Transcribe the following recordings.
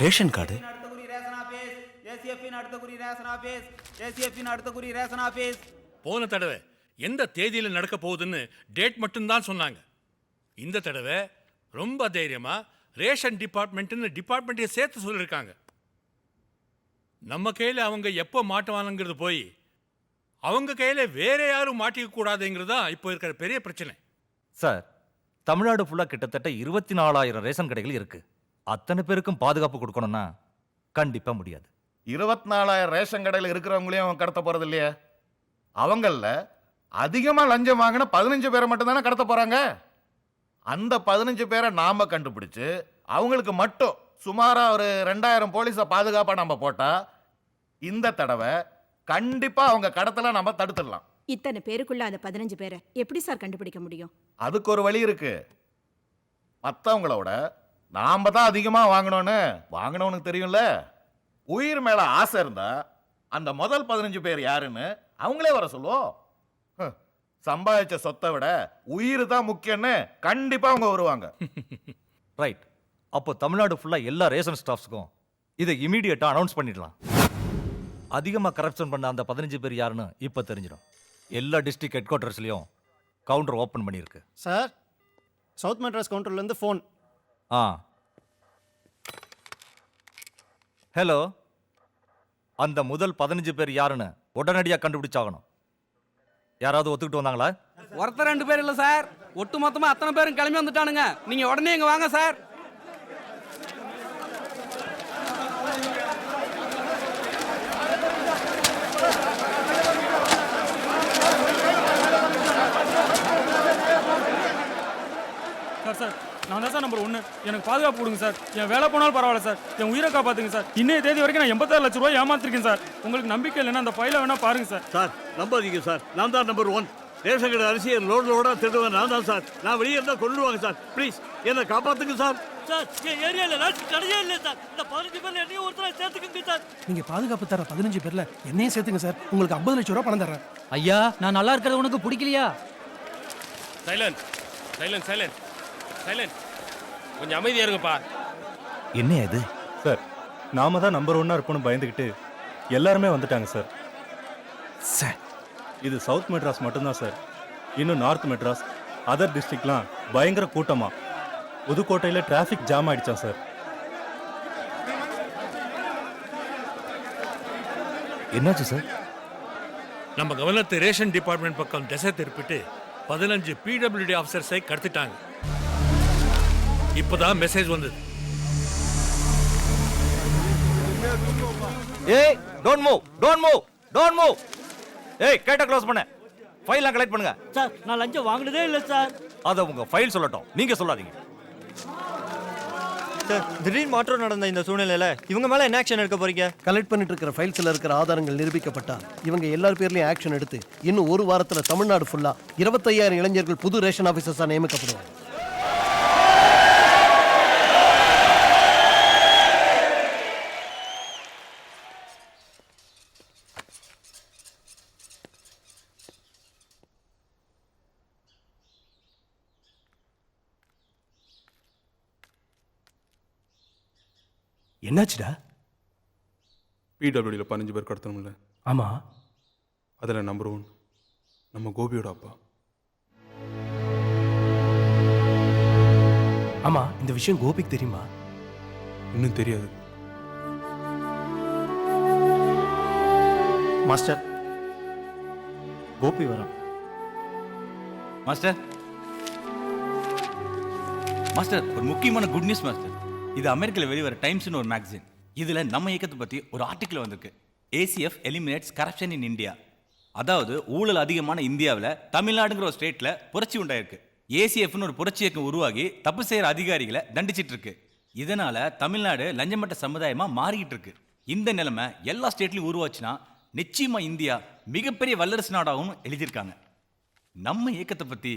Ration card. போன தடவை எந்த தேதியில நடக்க போகுதுன்னு டேட் மட்டும்தான் சொன்னாங்க. இந்த தடவை ரொம்ப தைரியமா ரேஷன் டிபார்ட்மெண்ட்னு டிபார்ட்மெண்ட்டை சேர்த்து சொல்லியிருக்காங்க. நம்ம கையில் அவங்க எப்போ மாட்டுவானுங்கிறது போய் அவங்க கையில் வேற யாரும் மாட்டிக்க கூடாதுங்கிறது தான் இப்போ இருக்கிற பெரிய பிரச்சனை. சார், தமிழ்நாடு ஃபுல்லாக கிட்டத்தட்ட 24,000 ரேஷன் கடைகள் இருக்கு. அத்தனை பேருக்கும் பாதுகாப்பு கொடுக்கணும்னா கண்டிப்பா முடியாது. 24,000 ரேஷன் கடையில் இருக்கிறவங்களையும் அவன் கடத்த போறது இல்லையே. அவங்கள அதிகமா லஞ்சம் வாங்கின 15 பேரை மட்டும் தானே கடத்த போறாங்க. அந்த 15 பேரை நாம கண்டுபிடிச்சு அவங்களுக்கு மட்டும் சுமாரா ஒரு 2000 போலீஸை பாதுகாப்பா நம்ம போட்டா இந்த தடவை கண்டிப்பா அவங்க கடத்தல நம்ம தடுத்துடலாம். இத்தனை பேருக்குள்ள அந்த 15 பேரை எப்படி சார் கண்டுபிடிக்க முடியும்? அதுக்கு ஒரு வழி இருக்கு. மற்றவங்களோட நாம தான் அதிகமா வாங்கணும்னு தெரியும்ல. உயிர் மேல ஆசை இருந்தா அந்த முதல் 15 பேர் யாருன்னு அவங்களே வர சொல்லுவோம். சம்பாதிச்ச சொத்தை விட உயிர் தான் முக்கியம்னு கண்டிப்பா அவங்க வருவாங்க. ரைட். அப்போ தமிழ்நாடு ஃபுல்லா எல்லா ரேஷன் ஸ்டாஃப்ஸ்க்கும் இதை இமீடியட்டா அனௌன்ஸ் பண்ணிடலாம். அதிகமா கரப்ஷன் பண்ண அந்த 15 பேர் யாருன்னு இப்ப தெரிஞ்சிடும். எல்லா டிஸ்ட்ரிக்ட் ஹெட் குவார்டர்ஸ்லயும் கவுண்டர் ஓபன் பண்ணியிருக்கு. சார், சவுத் மெட்ராஸ் கவுண்டர்ல இருந்து ஃபோன். ஹலோ, அந்த முதல் 15 பேர் யாருன்னு உடனடியாக கண்டுபிடிச்சாகணும். யாராவது ஒத்துக்கிட்டு வந்தாங்களா? ஒருத்தர் 2 பேர் இல்ல சார், ஒட்டு மொத்தமா அத்தனை பேரும் கிளம்பி வந்துட்டானுங்க. நீங்க உடனே இங்க வாங்க சார். சார், நான் தான் சார் நம்பர் 1. எனக்கு பாதுகாப்பு கொடுங்க சார். என் வேலை போனாலும் பரவாயில்ல சார், என் உயிரை காப்பாத்துங்க சார். இன்னைய தேதி வரைக்கும் நான் 86 லட்சம் ரூபாய் ஏமாத்திருக்கேன் சார். உங்களுக்கு நம்பிக்கை இல்லைன்னா அந்த ஃபைலை வேணா பாருங்க சார். சார், நம்பாதீங்க சார், நான் தான் நம்பர் 1. ரேஷன் கடை அரிசியை லோடோட திருடுவேன் நான் தான் சார். நான் வெளியே இருந்தால் கொள்ளுவாங்க சார். ப்ளீஸ் என்னை காப்பாத்துங்க சார். சார், என் ஏரியாவில் ரேஷன் கடையே இல்லை சார். இந்த 15 பேர்ல என்னையும் ஒருத்தரை சேர்த்துக்குங்க சார். நீங்க பாதுகாப்பு தர 15 பேர்ல என்னையும் சேர்த்துங்க சார். உங்களுக்கு 50 லட்சம் ரூபாய் பணம் தரேன். ஐயா, நான் நல்லா இருக்கிறது உனக்கு பிடிக்கலையா? Silent silent silent silent. கொஞ்சம் அமைதியா இருங்கப்பா. என்ன இது சார்? நாம தான் நம்பர் 1 இருப்போம்னு பயந்துக்கிட்டு எல்லாருமே வந்துட்டாங்க சார். சார், இது சவுத் மெட்ராஸ் மட்டும்தான் சார். இன்னும் நார்த் மெட்ராஸ், அதர் டிஸ்ட்ரிக்ட்லாம் பயங்கர கூட்டமா புதுக்கோட்டையில் டிராஃபிக் ஜாம் ஆயிடுச்சா சார். என்னாச்சு சார்? நம்ம கவர்னர் ரேஷன் டிபார்ட்மெண்ட் பக்கம் திசை திருப்பிட்டு 15 PWD ஆஃபீஸர்ஸை கடத்திட்டாங்க. இப்போதான் மெசேஜ் வந்தது. ஏய், don't move, don't move, don't move. ஏய், கேட்ட க்ளோஸ் பண்ணு. ஃபைல்லாம் கலெக்ட் பண்ணுங்க. சார், நான் லஞ்சம் வாங்கினதே இல்லை சார். அத உங்க ஃபைல் சொல்லட்டும், நீங்க சொல்லாதீங்க. சார், திடீர் மாற்றம் நடந்த இந்த சூழ்நிலையில இவங்க மேல என்ன ஆக்ஷன் எடுக்க போறீங்க? கலெக்ட் பண்ணிட்டு இருக்கிற ஃபைல்ஸ்ல இருக்கிற ஆதாரங்கள் நிரூபிக்கப்பட்டா இவங்க எல்லார் பேர்லயும் ஆக்ஷன் எடுத்து இன்னும் ஒரு வாரத்துல தமிழ்நாடு ஃபுல்லா 25,000 இளைஞர்கள் புது ரேஷன் ஆபீசர்ஸா நியமிக்கப்படுவாங்க. என்னாச்சுடா? பிடபிள்யூல 15 பேர் கடத்தணும்ல? ஆமா. அதில் நம்பர் 1 நம்ம கோபியோட அப்பா. ஆமா, இந்த விஷயம் கோபிக்கு தெரியுமா? இன்னும் தெரியாது மாஸ்டர். கோபி வரான். மாஸ்டர், மாஸ்டர், ஒரு முக்கியமான குட் நியூஸ் மாஸ்டர். இது அமெரிக்காவில் வெளிவர டைம்ஸ்னு ஒரு மேகசின். இதுல நம்ம இயக்கத்தை பத்தி ஒரு ஆர்டிக்கல் வந்திருக்கு. ACF eliminates corruption in India. அதாவது ஊழல் அதிகமான இந்தியாவில் தமிழ்நாடுங்கிற ஒரு ஸ்டேட்ல புரட்சி உண்டாயிருக்கு. ACFன்னு ஒரு புரட்சி இயக்கம் உருவாகி தப்பு செய்யற அதிகாரிகளை தண்டிச்சிட்டு இருக்கு. இதனால தமிழ்நாடு லஞ்சமட்ட சமுதாயமா மாறிக்கிட்டு இருக்கு. இந்த நிலைமை எல்லா ஸ்டேட்லயும் உருவாச்சுன்னா நிச்சயமா இந்தியா மிகப்பெரிய வல்லரசு நாடாகவும் எழுதியிருக்காங்க. நம்ம இயக்கத்தை பத்தி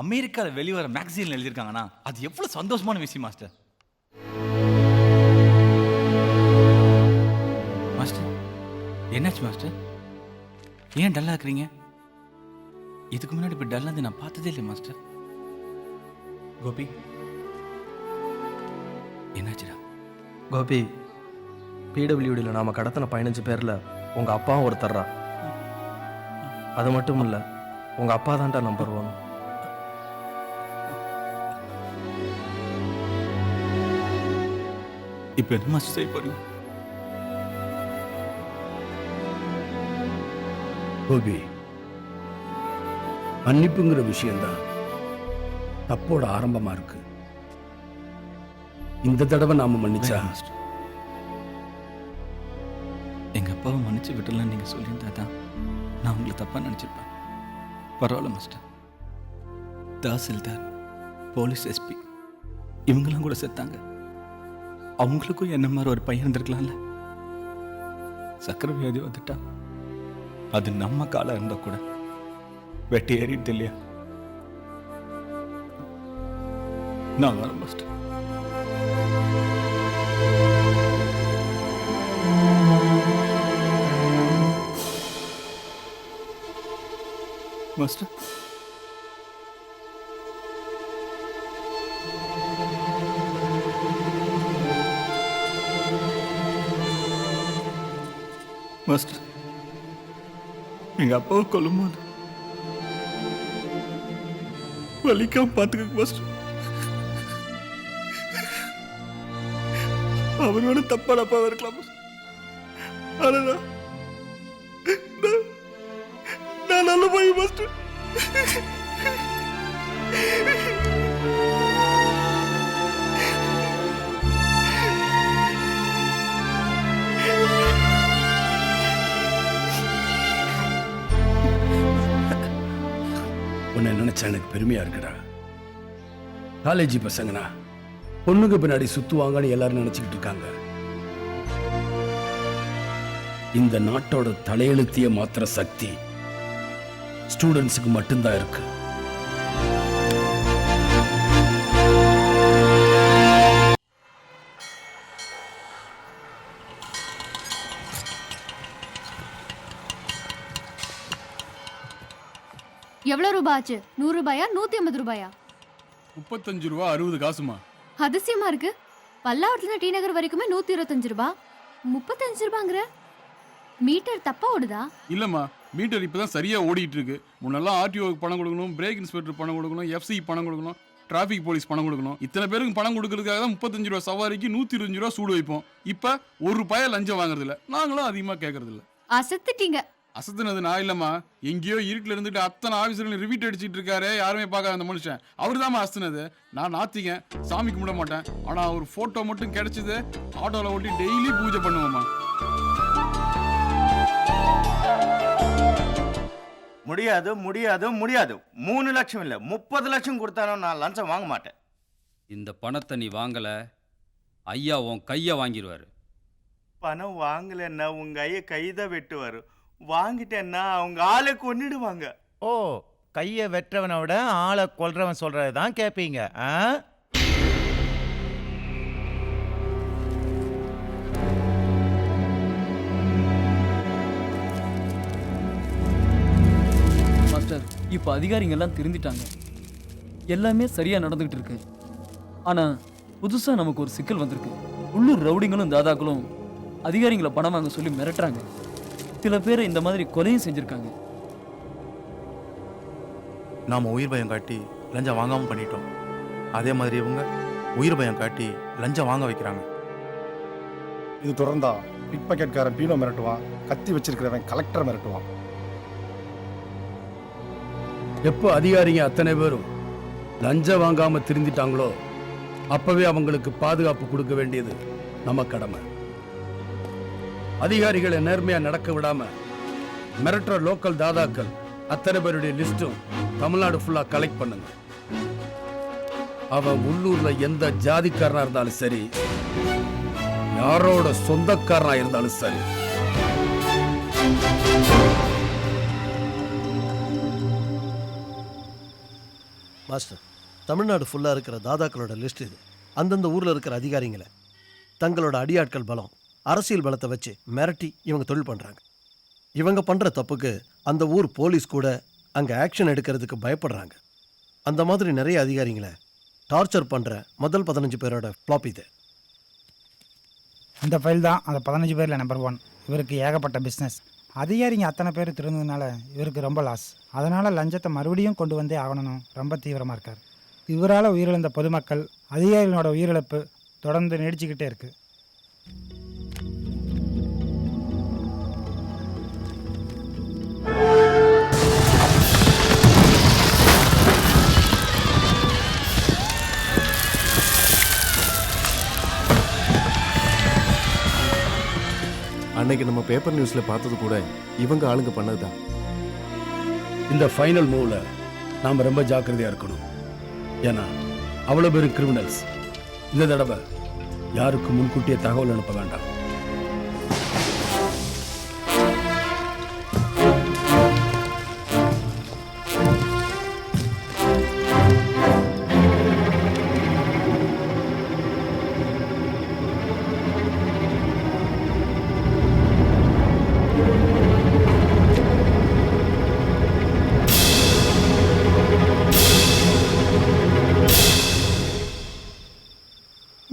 அமெரிக்காவில் வெளிவர மேகசின்ல எழுதியிருக்காங்கன்னா அது எவ்வளவு சந்தோஷமான விஷயம் மாஸ்டர். மாஸ்டர், என்னாச்சு மாஸ்டர்? ஏன் டல்லா இருக்கிறீங்க? இதுக்கு முன்னாடி இப்ப டல்லா இருந்து நான் பார்த்ததே இல்லை மாஸ்டர். கோபி, என்னாச்சுடா? கோபி, பிடபிள்யூடியில் நாம் கடத்தின 15 பேரில் உங்கள் அப்பாவும் ஒருத்தர்றா. அது மட்டும் இல்லை, உங்கள் அப்பா தான்டா நம்பர் 1. இப்போ என்ன மாஸ்டர் செய்ய போறீங்க? கோபி, மன்னிப்புங்கிற விஷயம்தான் தப்போட ஆரம்பமா இருக்கு. இந்த தடவை நாம மன்னிச்சா மாஸ்டர், எங்க அப்பாவை மன்னிச்சு விட்டுலாம் நீங்க சொல்லியிருந்தா தான் நான் உங்களை தப்பா நினைச்சிருப்பேன். பரவாயில்ல மாஸ்டர். தாசில்தார், போலீஸ் எஸ்பி இவங்கெல்லாம் கூட செத்தாங்க. அவங்களுக்கும் என்ன மாதிரி ஒரு பையன் இருந்திருக்கலாம்ல. சக்கரை வியாதி வந்துட்டா அது நம்ம காலம் இருந்தா கூட வெட்டி ஏறிட்டு இல்லையா? நான் வரேன் மாஸ்டர். மாஸ்டர், மாஸ்டர், எங்க அப்பாவை கொல்லும்போது வலிக்காம பார்த்துக்க மாஸ்டர். அவரோட தப்பான அப்பாவை இருக்கலாம் மாஸ்டர். ஆனா நான் நல்ல போய் மாஸ்டர். உன்னை நினைச்சா எனக்கு பெருமையா இருக்குடா. காலேஜ் பசங்கனா பொண்ணுக்கு பின்னாடி சுத்துவாங்கன்னு எல்லாரும் நினைச்சுக்கிட்டு இருக்காங்க. இந்த நாட்டோட தலையெழுத்திய மாத்திர சக்தி ஸ்டூடெண்ட்ஸுக்கு மட்டும்தான் இருக்கு. எவ்வளவு ரூபாய் ஆச்சு? 100 ரூபாயா 150 ரூபாயா? 35 ரூபா 60 காசுமா. அதிசயமா இருக்கு. பல்லாவரத்துல டி நகர் வரைக்குமே 125 ரூபாய், 35 ரூபாங்கிற. மீட்டர் தப்பா ஓடுதா? இல்லம்மா, மீட்டர் இப்பதான் சரியா ஓடிட்டு இருக்கு. முன்னெல்லாம் ஆர்டிஓக்கு பணம் கொடுக்கணும், பிரேக் இன்ஸ்பெக்டர் பணம் கொடுக்கணும், எஃப்சி பணம் கொடுக்கணும், டிராஃபிக் போலீஸ் பணம் கொடுக்கணும். இத்தனை பேருக்கு பணம் கொடுக்கறதுக்காக தான் 35 ரூபா சவாரிக்கு 125 ரூபா சூடு வைப்போம். இப்ப 1 ரூபாய லஞ்சம் வாங்குறது இல்ல. நாங்களும் அதிகமா கேட்கறது இல்ல. அசத்துட்டீங்க. அசத்துனது நான் இல்லம்மா, எங்கேயோ இருட்டுல இருந்துட்டு அத்தனை ஆபீசர்கள் ரிவீட் அடிச்சிட்டு இருக்காரு, யாருமே பார்க்காத அந்த மனுஷன். அவரு தான் அசத்துனது. நான் நாத்திங்க, சாமி கும்பிட மாட்டேன். ஆனா ஒரு போட்டோ மட்டும் கிடைச்சது, ஆட்டோல ஓட்டி டெய்லி பூஜை பண்ணுவோம்மா. முடியாது முடியாது முடியாது. 3 லட்சம் இல்ல 30 லட்சம் கொடுத்தாலும் நான் லஞ்சம் வாங்க மாட்டேன். இந்த பணத்தை நீ வாங்கல, ஐயா உன் கைய வாங்கிடுவாரு. பணம் வாங்கலன்னா உங்க ஐய கைதான் வெட்டுவாரு. வாங்கிட்டேன்னா அவங்க ஆளை கொன்னிடுவாங்க. ஓ, கையை வெற்றவனை விட ஆளை கொல்றவன் சொல்றதுதான் கேட்பீங்க. மாஸ்டர், இப்போ அதிகாரிங்க எல்லாம் திருந்திட்டாங்க. எல்லாமே சரியா நடந்துகிட்டு இருக்கு. ஆனா புதுசா நமக்கு ஒரு சிக்கல் வந்திருக்கு. உள்ளூர் ரவுடிங்களும் தாதாக்களும் அதிகாரிகளை பணம் வாங்க சொல்லி மிரட்டுறாங்க. சில பேர் இந்த மாதிரி கொலையும் செஞ்சிருக்காங்க. நாம உயிர் பயம் காட்டி லஞ்சம் வாங்காம பண்ணிட்டோம். அதே மாதிரி இவங்க உயிர் பயம் காட்டி லஞ்சம் வாங்க வைக்கிறாங்க. இது தொடர்ந்தா பிக் பாக்கெட்காரன் பீனோ மிரட்டுவான், கத்தி வச்சிருக்கிறவன் கலெக்டர் மிரட்டுவான். எப்போ அதிகாரிங்க அத்தனை பேரும் லஞ்சம் வாங்காம திருந்திட்டாங்களோ அப்பவே அவங்களுக்கு பாதுகாப்பு கொடுக்க வேண்டியது நம்ம கடமை. அதிகாரிகளை நேர்மையா நடக்க விடாம மிரட்டுற லோக்கல் தாதாக்கள் அத்தனை பேருடைய லிஸ்டும் தமிழ்நாடு ஃபுல்லா கலெக்ட் பண்ணுங்க. அவன் உள்ளூர்ல எந்த ஜாதிக்காரனா இருந்தாலும் சரி, யாரோட சொந்தக்காரனா இருந்தாலும் சரி. மாஸ்டர், தமிழ்நாடு ஃபுல்லாக இருக்கிற தாதாக்களோட லிஸ்ட் இது. அந்தந்த ஊரில் இருக்கிற அதிகாரிங்களை தங்களோட அடியாட்கள் பலம், அரசியல் பலத்தை வச்சு மிரட்டி இவங்க தொழில் பண்ணுறாங்க. இவங்க பண்ணுற தப்புக்கு அந்த ஊர் போலீஸ் கூட அங்கே ஆக்ஷன் எடுக்கிறதுக்கு பயப்படுறாங்க. அந்த மாதிரி நிறைய அதிகாரிங்களை டார்ச்சர் பண்ணுற முதல் 15 பேரோட ஃப்ளாப் இது. இந்த ஃபைல் தான் அந்த 15 பேரில் நம்பர் 1. இவருக்கு ஏகப்பட்ட பிஸ்னஸ். அதிகாரிங்க அத்தனை பேர் திருந்ததுனால இவருக்கு ரொம்ப லாஸ். அதனால் லஞ்சத்தை மறுபடியும் கொண்டு வந்தே ஆகணும் ரொம்ப தீவிரமாக இருக்கார். இவரால் உயிரிழந்த பொதுமக்கள், அதிகாரிகளோட உயிரிழப்பு தொடர்ந்து நீடிச்சுக்கிட்டே இருக்குது. அன்னைக்கு நம்ம பேப்பர் நியூஸ்ல பார்த்தது கூட இவங்க ஆளுங்க பண்ணதுதான். இந்த ஃபைனல் மூவ்ல நாம ரொம்ப ஜாக்கிரதையா இருக்கணும். ஏன்னா அவ்வளவு பேரும் கிரிமினல்ஸ். இந்த தடவை யாருக்கும் முன்கூட்டியே தகவல் அனுப்ப வேண்டாம்.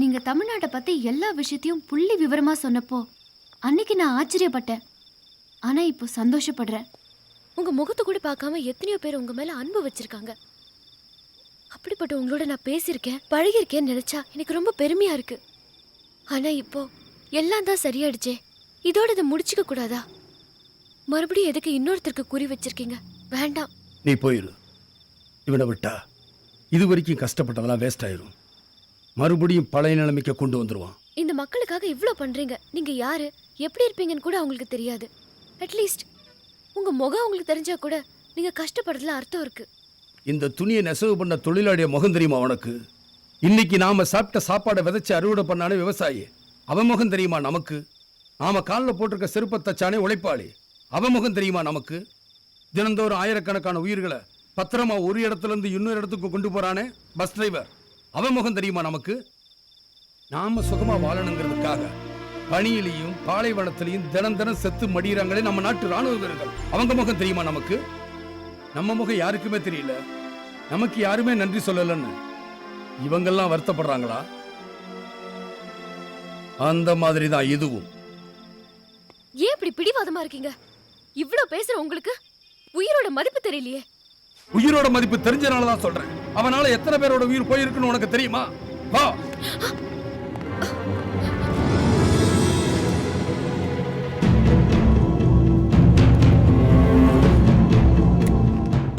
நீங்க தமிழ்நாட்டை பத்தி எல்லா விஷயத்தையும் புள்ளி விவரமா சொன்னப்போ அன்னைக்கு நான் ஆச்சரியப்பட்டேன். ஆனா இப்போ சந்தோஷப்படுறேன். உங்க முகத்தை கூட பார்க்காம எத்தனையோ பேர் உங்க மேல அன்பு வச்சிருக்காங்க. அப்படிப்பட்ட உங்களோட நான் பேசியிருக்கேன், பழகிருக்கேன்னு நினைச்சா எனக்கு ரொம்ப பெருமையா இருக்கு. ஆனா இப்போ எல்லாம் தான் சரியாயிடுச்சே, இதோட இதை முடிச்சுக்க கூடாதா? மறுபடியும் எதுக்கு இன்னொருத்தருக்கு குறி வச்சிருக்கீங்க? வேண்டாம். நீ போயிரு. இவனை விட்டா இது வரைக்கும் கஷ்டப்பட்டதெல்லாம் வேஸ்ட் ஆயிரும். மறுபடியும் பழைய நிலைமைக்கு கொண்டு வந்துருவான். இந்த மக்களுக்காக இவ்ளோ பண்றீங்க. நீங்க யாரு, எப்படி இருப்பீங்கன்னு கூட அவங்களுக்கு தெரியாது. அட்லீஸ்ட் உங்க முகம் அவங்களுக்கு தெரிஞ்சா கூட நீங்க கஷ்டப்படுறதுல அர்த்தம் இருக்கு. இந்த துணியை நெசவு பண்ண தொழிலாளிய முகம் தெரியுமா உனக்கு? இன்னைக்கு நாம சாப்பிட்ட சாப்பாடை விதைச்சு அறுவடை பண்ணானே விவசாயி, அவன் முகம் தெரியுமா நமக்கு? நாம காலில் போட்டிருக்க செருப்பை தச்சானே உழைப்பாளி, அவன் முகம் தெரியுமா நமக்கு? தினந்தோறும் ஆயிரக்கணக்கான உயிர்களை பத்திரமா ஒரு இடத்துல இருந்து இன்னொரு இடத்துக்கு கொண்டு போறானே பஸ் டிரைவர், அவன் முகம் தெரியுமா நமக்கு? நாம சுகமா வாழணுங்கிறதுக்காக பனியிலையும் பாலைவனத்திலையும் தினம் தினம் செத்து மடிகிறாங்களே நம்ம நாட்டு ராணுவ வீரர்கள், அவங்க முகம் தெரியுமா நமக்கு? நம்ம முகம் யாருக்குமே தெரியல, நமக்கு யாருமே நன்றி சொல்லலன்னு இவங்கெல்லாம் வருத்தப்படுறாங்களா? அந்த மாதிரி தான் இதுவும். ஏன் இப்படி பிடிவாதமா இருக்கீங்க? இவ்ளோ பேசுற உங்களுக்கு உயிரோட மதிப்பு தெரியலையே. உயிரோட மதிப்பு தெரிஞ்சனால தான் சொல்றேன். அவனால எத்தனை பேரோட உயிர் போயிருக்குன்னு உனக்கு தெரியுமா? வா.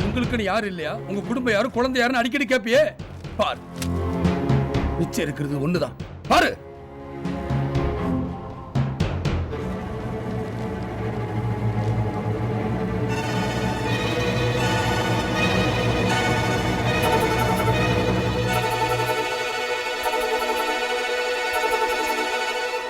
உங்களுக்குன்னு யாரும் இல்லையா? உங்க குடும்பம் யாரும், குழந்தை யாருன்னு அடிக்கடி கேப்பியே. பாரு, மிச்சம் இருக்கிறது ஒண்ணுதான். பாரு.